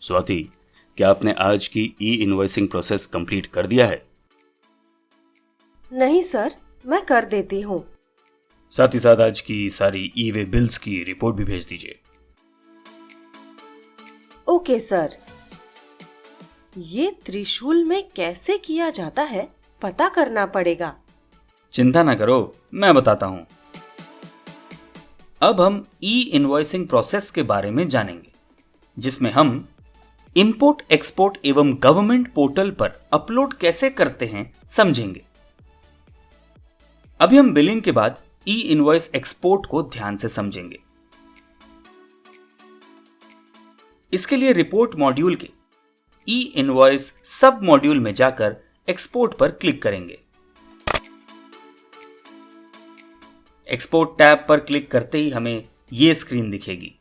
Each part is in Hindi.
स्वाति, क्या आपने आज की ई इनवॉइसिंग प्रोसेस कंप्लीट कर दिया है? नहीं सर, मैं कर देती हूँ। साथ ही साथ आज की सारी ई वे बिल्स की रिपोर्ट भी भेज दीजिए। Okay sir. ये त्रिशूल में कैसे किया जाता है पता करना पड़ेगा। चिंता ना करो, मैं बताता हूँ। अब हम ई इनवॉइसिंग प्रोसेस के बारे में जानेंगे, जिसमें हम इंपोर्ट एक्सपोर्ट एवं गवर्नमेंट पोर्टल पर अपलोड कैसे करते हैं समझेंगे। अभी हम बिलिंग के बाद ई इनवॉइस एक्सपोर्ट को ध्यान से समझेंगे। इसके लिए रिपोर्ट मॉड्यूल के ई इनवॉइस सब मॉड्यूल में जाकर एक्सपोर्ट पर क्लिक करेंगे। एक्सपोर्ट टैब पर क्लिक करते ही हमें यह स्क्रीन दिखेगी।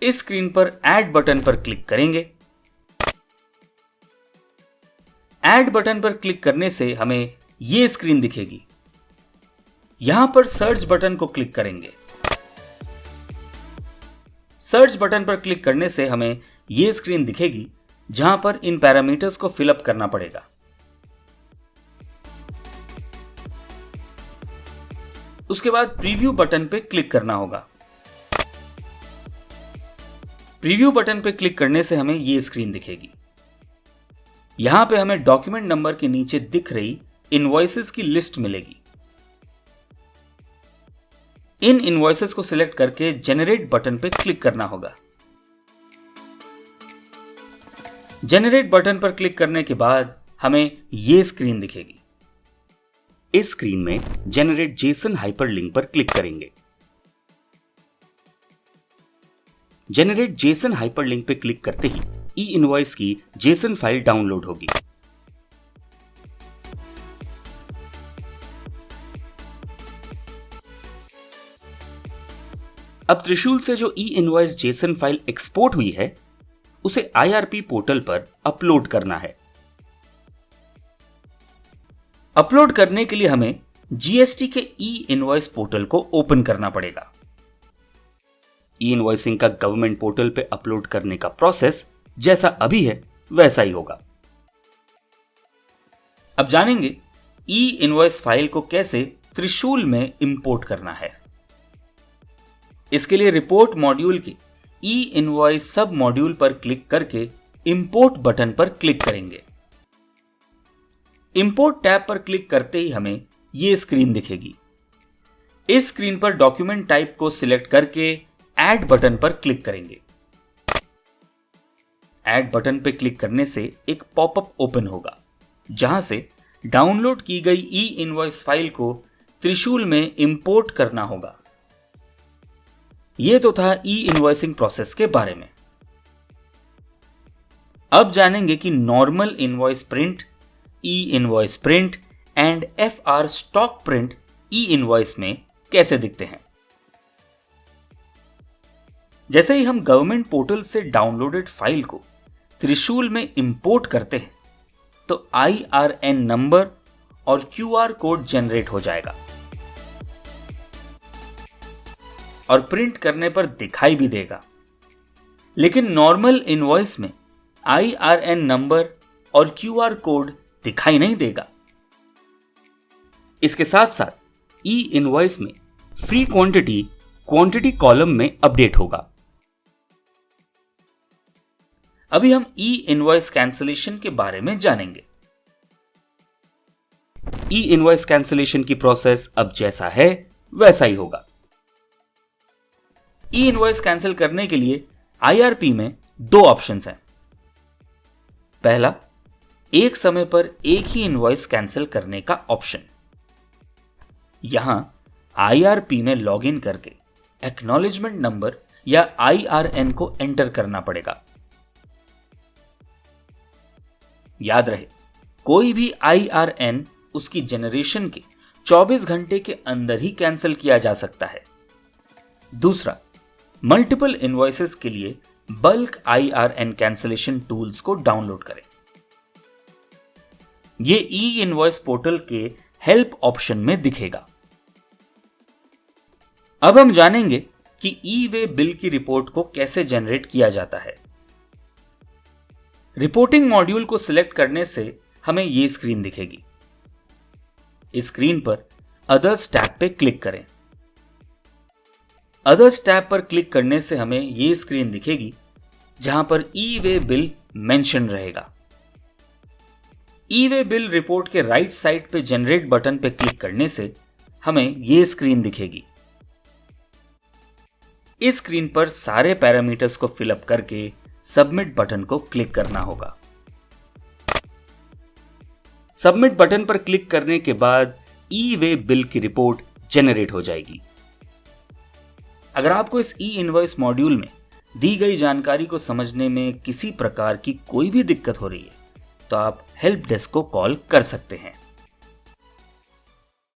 इस स्क्रीन पर ऐड बटन पर क्लिक करेंगे। ऐड बटन पर क्लिक करने से हमें यह स्क्रीन दिखेगी। यहां पर सर्च बटन को क्लिक करेंगे। सर्च बटन पर क्लिक करने से हमें यह स्क्रीन दिखेगी, जहां पर इन पैरामीटर्स को फिलअप करना पड़ेगा। उसके बाद प्रीव्यू बटन पे क्लिक करना होगा। प्रीव्यू बटन पे क्लिक करने से हमें यह स्क्रीन दिखेगी। यहां पे हमें डॉक्यूमेंट नंबर के नीचे दिख रही इनवॉइसेस की लिस्ट मिलेगी। इन इनवॉइसेस को सिलेक्ट करके जेनरेट बटन पे क्लिक करना होगा। जेनरेट बटन पर क्लिक करने के बाद हमें यह स्क्रीन दिखेगी। इस स्क्रीन में जेनरेट जेसन हाइपरलिंक पर क्लिक करेंगे। जेनरेट जेसन हाइपरलिंक पे क्लिक करते ही ई इनवॉइस की जेसन फाइल डाउनलोड होगी। अब त्रिशूल से जो ई इनवॉइस जेसन फाइल एक्सपोर्ट हुई है, उसे आईआरपी पोर्टल पर अपलोड करना है। अपलोड करने के लिए हमें जीएसटी के ई इनवॉइस पोर्टल को ओपन करना पड़ेगा। ई इनवॉइसिंग का गवर्नमेंट पोर्टल पे अपलोड करने का प्रोसेस जैसा अभी है वैसा ही होगा। अब जानेंगे ई इनवॉइस फाइल को कैसे त्रिशूल में इंपोर्ट करना है। इसके लिए रिपोर्ट मॉड्यूल के ई इनवॉइस सब मॉड्यूल पर क्लिक करके इंपोर्ट बटन पर क्लिक करेंगे। इंपोर्ट टैब पर क्लिक करते ही हमें यह स्क्रीन दिखेगी। इस स्क्रीन पर डॉक्यूमेंट टाइप को सिलेक्ट करके ऐड बटन पर क्लिक करेंगे। ऐड बटन पर क्लिक करने से एक पॉपअप ओपन होगा, जहां से डाउनलोड की गई ई इनवॉइस फाइल को त्रिशूल में इंपोर्ट करना होगा। यह तो था ई इनवॉइसिंग प्रोसेस के बारे में। अब जानेंगे कि normal invoice print, E invoice print and FR stock print E invoice में कैसे दिखते हैं। जैसे ही हम गवर्नमेंट पोर्टल से डाउनलोडेड फाइल को त्रिशूल में इंपोर्ट करते हैं, तो आईआरएन नंबर और क्यूआर कोड जनरेट हो जाएगा और प्रिंट करने पर दिखाई भी देगा। लेकिन नॉर्मल इनवॉइस में आईआरएन नंबर और क्यूआर कोड दिखाई नहीं देगा। इसके साथ साथ ई इनवॉइस में फ्री क्वांटिटी कॉलम में अपडेट होगा। अभी हम ई इनवॉइस कैंसलेशन के बारे में जानेंगे। ई इनवॉइस कैंसलेशन की प्रोसेस अब जैसा है वैसा ही होगा। ई इनवॉइस कैंसिल करने के लिए आईआरपी में दो ऑप्शंस हैं। पहला, एक समय पर एक ही इनवॉइस कैंसिल करने का ऑप्शन। यहां आईआरपी में लॉगिन करके एक्नॉलेजमेंट नंबर या आईआरएन को एंटर करना पड़ेगा। याद रहे, कोई भी आईआरएन उसकी जनरेशन के 24 घंटे के अंदर ही कैंसिल किया जा सकता है। दूसरा, मल्टीपल इनवॉइसेस के लिए बल्क आईआरएन कैंसिलेशन टूल्स को डाउनलोड करें। यह ई इनवॉइस पोर्टल के हेल्प ऑप्शन में दिखेगा। अब हम जानेंगे कि ई वे बिल की रिपोर्ट को कैसे जनरेट किया जाता है। रिपोर्टिंग मॉड्यूल को सिलेक्ट करने से हमें ये स्क्रीन दिखेगी। इस स्क्रीन पर अदर्स टैब पे क्लिक करें। अदर्स टैब पर क्लिक करने से हमें ये स्क्रीन दिखेगी जहां पर ई वे बिल मेंशन रहेगा। ई वे बिल रिपोर्ट के राइट साइड पे जनरेट बटन पे क्लिक करने से हमें ये स्क्रीन दिखेगी। इस स्क्रीन पर सारे पैरामीटर्स को फिलअप करके सबमिट बटन को क्लिक करना होगा। सबमिट बटन पर क्लिक करने के बाद ई वे बिल की रिपोर्ट जनरेट हो जाएगी। अगर आपको इस ई इनवॉइस मॉड्यूल में दी गई जानकारी को समझने में किसी प्रकार की कोई भी दिक्कत हो रही है तो आप हेल्प डेस्क को कॉल कर सकते हैं।